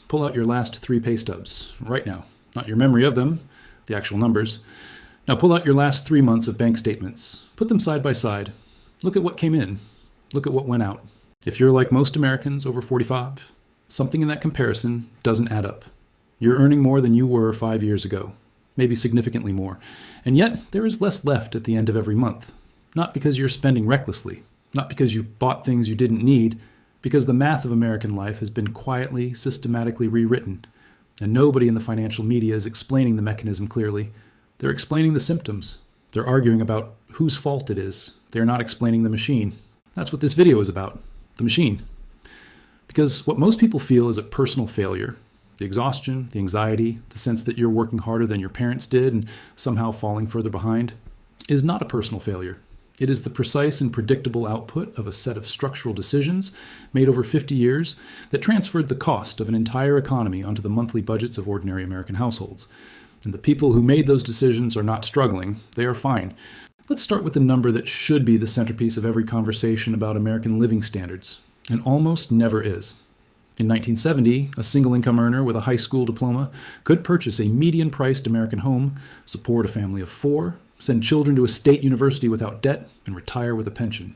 Pull out your last 3 pay stubs right now. Not your memory of them, the actual numbers. Now pull out your last 3 months of bank statements. Put them side by side. Look at what came in. Look at what went out. If you're like most Americans over 45, something in that comparison doesn't add up. You're earning more than you were 5 years ago, maybe significantly more. And yet there is less left at the end of every month. Not because you're spending recklessly, not because you bought things you didn't need, because the math of American life has been quietly, systematically rewritten, and nobody in the financial media is explaining the mechanism clearly. They're explaining the symptoms. They're arguing about whose fault it is. They're not explaining the machine. That's what this video is about, the machine. Because what most people feel is a personal failure, the exhaustion, the anxiety, the sense that you're working harder than your parents did and somehow falling further behind, is not a personal failure. It is the precise and predictable output of a set of structural decisions made over 50 years that transferred the cost of an entire economy onto the monthly budgets of ordinary American households. And the people who made those decisions are not struggling. They are fine. Let's start with the number that should be the centerpiece of every conversation about American living standards, and almost never is. In 1970, a single-income earner with a high school diploma could purchase a median-priced American home, support a family of 4, send children to a state university without debt, and retire with a pension.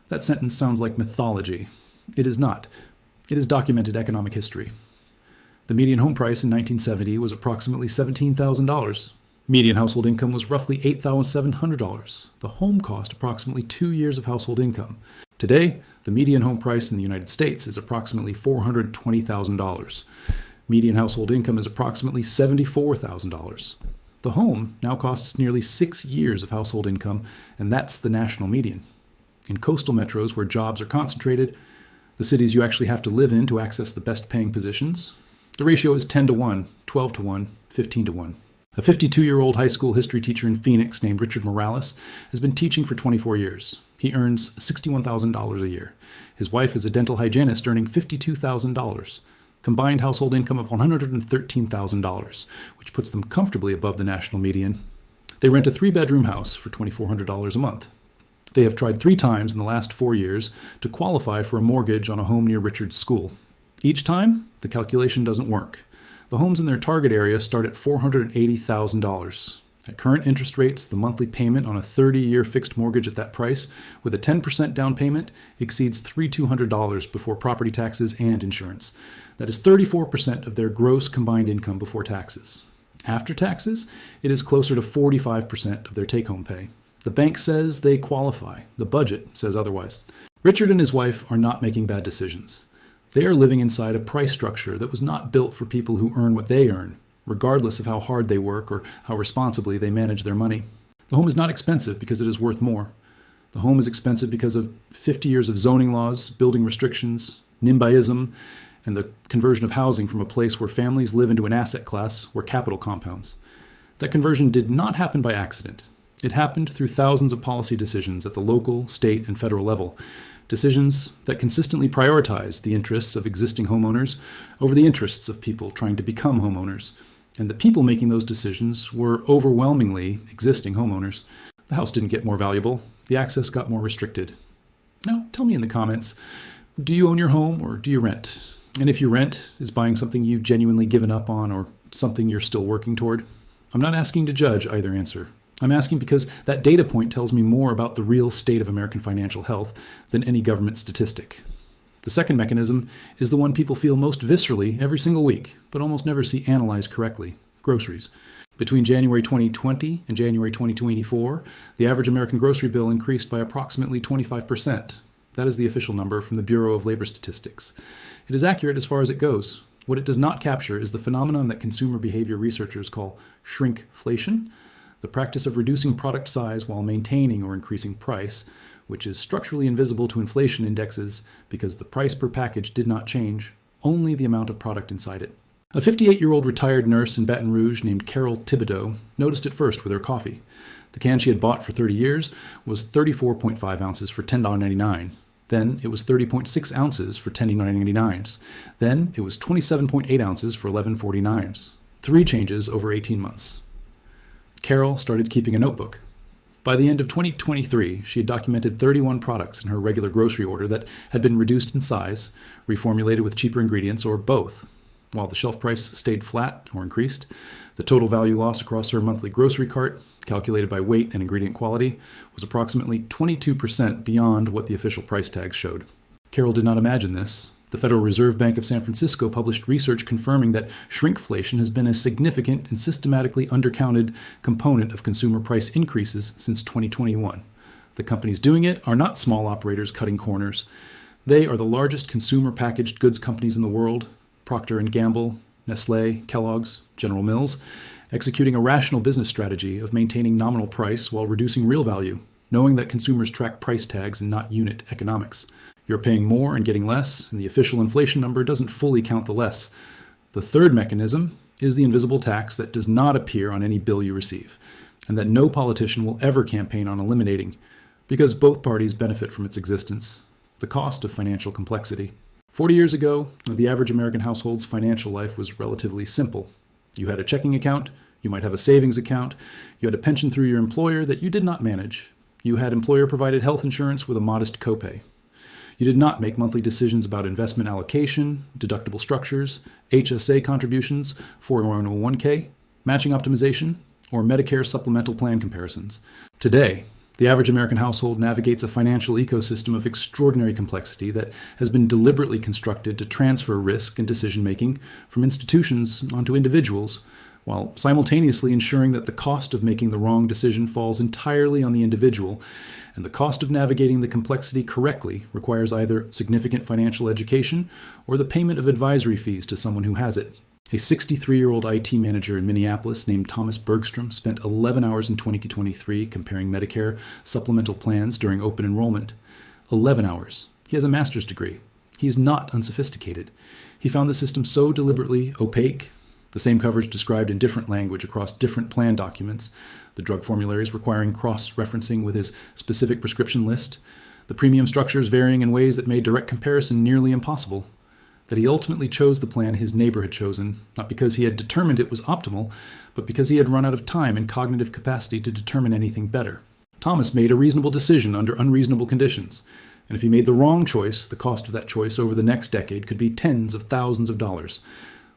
That sentence sounds like mythology. It is not. It is documented economic history. The median home price in 1970 was approximately $17,000. Median household income was roughly $8,700. The home cost approximately 2 years of household income. Today, the median home price in the United States is approximately $420,000. Median household income is approximately $74,000. The home now costs nearly 6 years of household income, and that's the national median. In coastal metros where jobs are concentrated, the cities you actually have to live in to access the best paying positions, the ratio is 10 to 1, 12 to 1, 15 to 1. A 52-year-old high school history teacher in Phoenix named Richard Morales has been teaching for 24 years. He earns $61,000 a year. His wife is a dental hygienist earning $52,000. Combined household income of $113,000, which puts them comfortably above the national median. They rent a 3-bedroom house for $2,400 a month. They have tried 3 times in the last 4 years to qualify for a mortgage on a home near Richard's school. Each time, the calculation doesn't work. The homes in their target area start at $480,000. At current interest rates, the monthly payment on a 30-year fixed mortgage at that price, with a 10% down payment, exceeds $3,200 before property taxes and insurance. That is 34% of their gross combined income before taxes. After taxes, it is closer to 45% of their take-home pay. The bank says they qualify. The budget says otherwise. Richard and his wife are not making bad decisions. They are living inside a price structure that was not built for people who earn what they earn, regardless of how hard they work or how responsibly they manage their money. The home is not expensive because it is worth more. The home is expensive because of 50 years of zoning laws, building restrictions, NIMBYism, and the conversion of housing from a place where families live into an asset class where capital compounds. That conversion did not happen by accident. It happened through thousands of policy decisions at the local, state, and federal level. Decisions that consistently prioritized the interests of existing homeowners over the interests of people trying to become homeowners. And the people making those decisions were overwhelmingly existing homeowners. The house didn't get more valuable. The access got more restricted. Now, tell me in the comments, do you own your home or do you rent? And if you rent, is buying something you've genuinely given up on or something you're still working toward? I'm not asking to judge either answer. I'm asking because that data point tells me more about the real state of American financial health than any government statistic. The second mechanism is the one people feel most viscerally every single week, but almost never see analyzed correctly: groceries. Between January 2020 and January 2024, the average American grocery bill increased by approximately 25%. That is the official number from the Bureau of Labor Statistics. It is accurate as far as it goes. What it does not capture is the phenomenon that consumer behavior researchers call shrinkflation, the practice of reducing product size while maintaining or increasing price, which is structurally invisible to inflation indexes because the price per package did not change, only the amount of product inside it. A 58-year-old retired nurse in Baton Rouge named Carol Thibodeau noticed it first with her coffee. The can she had bought for 30 years was 34.5 ounces for $10.99. Then it was 30.6 ounces for $10.99. Then it was 27.8 ounces for $11.49. 3 changes over 18 months. Carol started keeping a notebook. By the end of 2023, she had documented 31 products in her regular grocery order that had been reduced in size, reformulated with cheaper ingredients, or both. while the shelf price stayed flat or increased. The total value loss across her monthly grocery cart, calculated by weight and ingredient quality, was approximately 22% beyond what the official price tags showed. Carol did not imagine this. The Federal Reserve Bank of San Francisco published research confirming that shrinkflation has been a significant and systematically undercounted component of consumer price increases since 2021. The companies doing it are not small operators cutting corners. They are the largest consumer packaged goods companies in the world, Procter & Gamble, Nestle, Kellogg's, General Mills, executing a rational business strategy of maintaining nominal price while reducing real value, knowing that consumers track price tags and not unit economics. You're paying more and getting less, and the official inflation number doesn't fully count the less. The third mechanism is the invisible tax that does not appear on any bill you receive, and that no politician will ever campaign on eliminating, because both parties benefit from its existence: the cost of financial complexity. 40 years ago, the average American household's financial life was relatively simple. You had a checking account, you might have a savings account, you had a pension through your employer that you did not manage. You had employer-provided health insurance with a modest copay. You did not make monthly decisions about investment allocation, deductible structures, HSA contributions, 401k, matching optimization, or Medicare supplemental plan comparisons. Today, the average American household navigates a financial ecosystem of extraordinary complexity that has been deliberately constructed to transfer risk and decision-making from institutions onto individuals, while simultaneously ensuring that the cost of making the wrong decision falls entirely on the individual, and the cost of navigating the complexity correctly requires either significant financial education or the payment of advisory fees to someone who has it. A 63-year-old IT manager in Minneapolis named Thomas Bergstrom spent 11 hours in 2023 comparing Medicare supplemental plans during open enrollment. 11 hours. He has a master's degree. He is not unsophisticated. He found the system so deliberately opaque, the same coverage described in different language across different plan documents, the drug formularies requiring cross-referencing with his specific prescription list, the premium structures varying in ways that made direct comparison nearly impossible, that he ultimately chose the plan his neighbor had chosen, not because he had determined it was optimal, but because he had run out of time and cognitive capacity to determine anything better. Thomas made a reasonable decision under unreasonable conditions, and if he made the wrong choice, the cost of that choice over the next decade could be tens of thousands of dollars.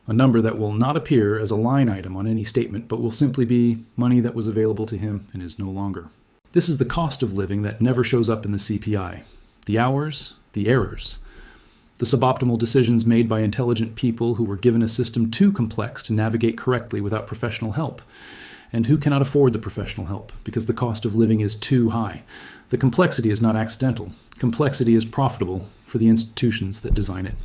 A number that will not appear as a line item on any statement, but will simply be money that was available to him and is no longer. This is the cost of living that never shows up in the CPI. The hours, the errors, the suboptimal decisions made by intelligent people who were given a system too complex to navigate correctly without professional help, and who cannot afford the professional help because the cost of living is too high. The complexity is not accidental. Complexity is profitable for the institutions that design it.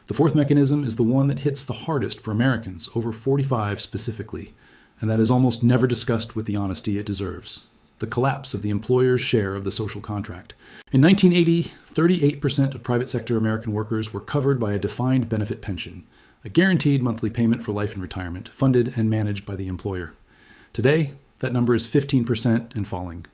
The fourth mechanism is the one that hits the hardest for Americans, over 45 specifically, and that is almost never discussed with the honesty it deserves: the collapse of the employer's share of the social contract. In 1980, 38% of private sector American workers were covered by a defined benefit pension, a guaranteed monthly payment for life and retirement, funded and managed by the employer. Today, that number is 15% and falling.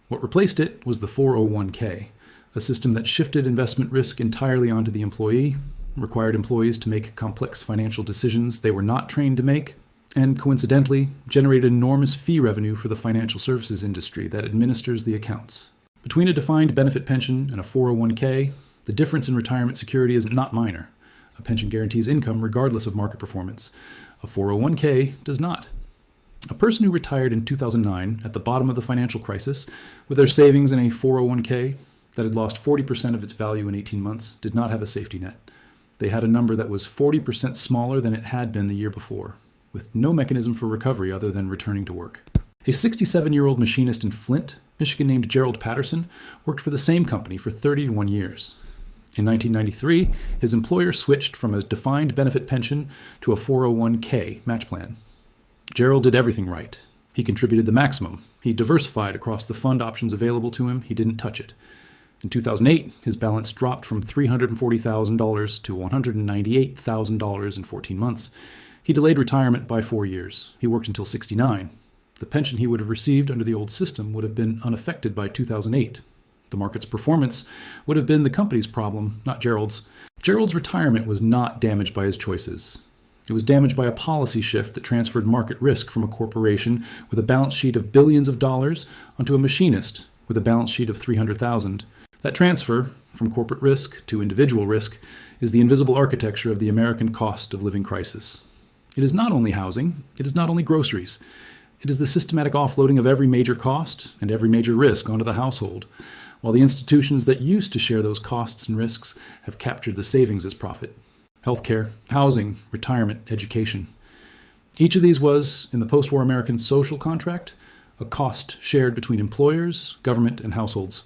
What replaced it was the 401k, a system that shifted investment risk entirely onto the employee, required employees to make complex financial decisions they were not trained to make, and coincidentally generated enormous fee revenue for the financial services industry that administers the accounts. Between a defined benefit pension and a 401k, the difference in retirement security is not minor. A pension guarantees income regardless of market performance. A 401k does not. A person who retired in 2009 at the bottom of the financial crisis with their savings in a 401k that had lost 40% of its value in 18 months did not have a safety net. They had a number that was 40% smaller than it had been the year before, with no mechanism for recovery other than returning to work. A 67-year-old machinist in Flint, Michigan named Gerald Patterson worked for the same company for 31 years. In 1993, his employer switched from a defined benefit pension to a 401k match plan. Gerald did everything right. He contributed the maximum. He diversified across the fund options available to him. He didn't touch it. In 2008, his balance dropped from $340,000 to $198,000 in 14 months. He delayed retirement by 4 years. He worked until 69. The pension he would have received under the old system would have been unaffected by 2008. The market's performance would have been the company's problem, not Gerald's. Gerald's retirement was not damaged by his choices. It was damaged by a policy shift that transferred market risk from a corporation with a balance sheet of billions of dollars onto a machinist with a balance sheet of $300,000. That transfer, from corporate risk to individual risk, is the invisible architecture of the American cost of living crisis. It is not only housing, it is not only groceries. It is the systematic offloading of every major cost and every major risk onto the household, while the institutions that used to share those costs and risks have captured the savings as profit. Healthcare, housing, retirement, education. Each of these was, in the post-war American social contract, a cost shared between employers, government, and households.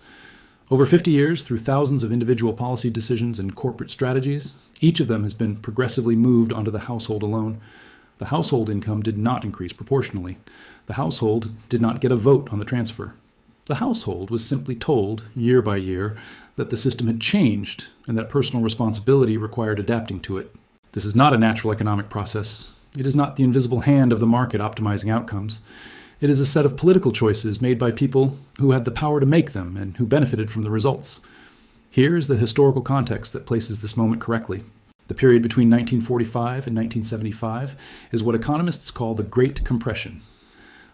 Over 50 years, through thousands of individual policy decisions and corporate strategies, each of them has been progressively moved onto the household alone. The household income did not increase proportionally. The household did not get a vote on the transfer. The household was simply told, year by year, that the system had changed and that personal responsibility required adapting to it. This is not a natural economic process. It is not the invisible hand of the market optimizing outcomes. It is a set of political choices made by people who had the power to make them and who benefited from the results. Here is the historical context that places this moment correctly. The period between 1945 and 1975 is what economists call the Great Compression,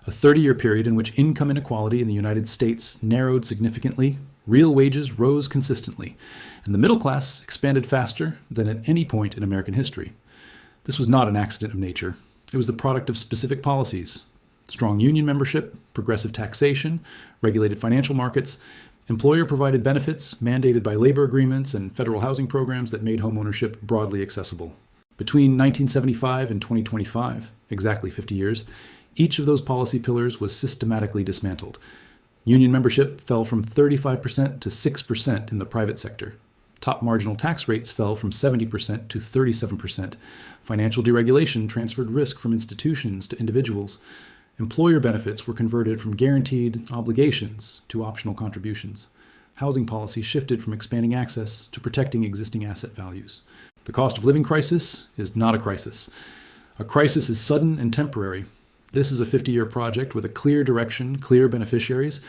a 30-year period in which income inequality in the United States narrowed significantly, real wages rose consistently, and the middle class expanded faster than at any point in American history. This was not an accident of nature. It was the product of specific policies: strong union membership, progressive taxation, regulated financial markets, employer-provided benefits mandated by labor agreements, and federal housing programs that made homeownership broadly accessible. Between 1975 and 2025, exactly 50 years, each of those policy pillars was systematically dismantled. Union membership fell from 35% to 6% in the private sector. Top marginal tax rates fell from 70% to 37%. Financial deregulation transferred risk from institutions to individuals. Employer benefits were converted from guaranteed obligations to optional contributions. Housing policy shifted from expanding access to protecting existing asset values. The cost of living crisis is not a crisis. A crisis is sudden and temporary. This is a 50-year project with a clear direction, clear beneficiaries,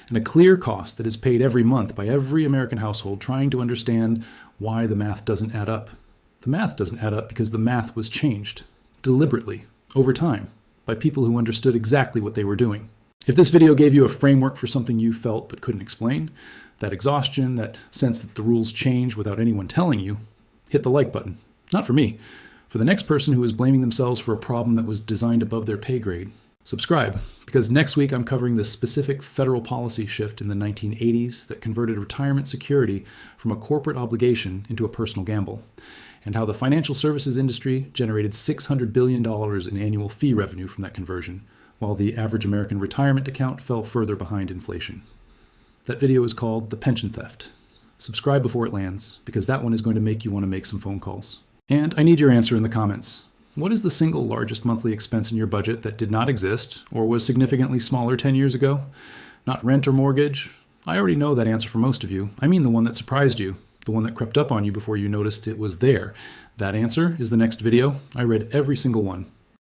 and a clear cost that is paid every month by every American household trying to understand why the math doesn't add up. The math doesn't add up because the math was changed, deliberately, over time, by people who understood exactly what they were doing. If this video gave you a framework for something you felt but couldn't explain, that exhaustion, that sense that the rules change without anyone telling you, hit the like button. Not for me, for the next person who is blaming themselves for a problem that was designed above their pay grade. Subscribe, because next week I'm covering the specific federal policy shift in the 1980s that converted retirement security from a corporate obligation into a personal gamble, and how the financial services industry generated $600 billion in annual fee revenue from that conversion, while the average American retirement account fell further behind inflation. That video is called The Pension Theft. Subscribe before it lands, because that one is going to make you want to make some phone calls. And I need your answer in the comments. What is the single largest monthly expense in your budget that did not exist, or was significantly smaller 10 years ago? Not rent or mortgage? I already know that answer for most of you. I mean the one that surprised you. The one that crept up on you before you noticed it was there. That answer is the next video. I read every single one.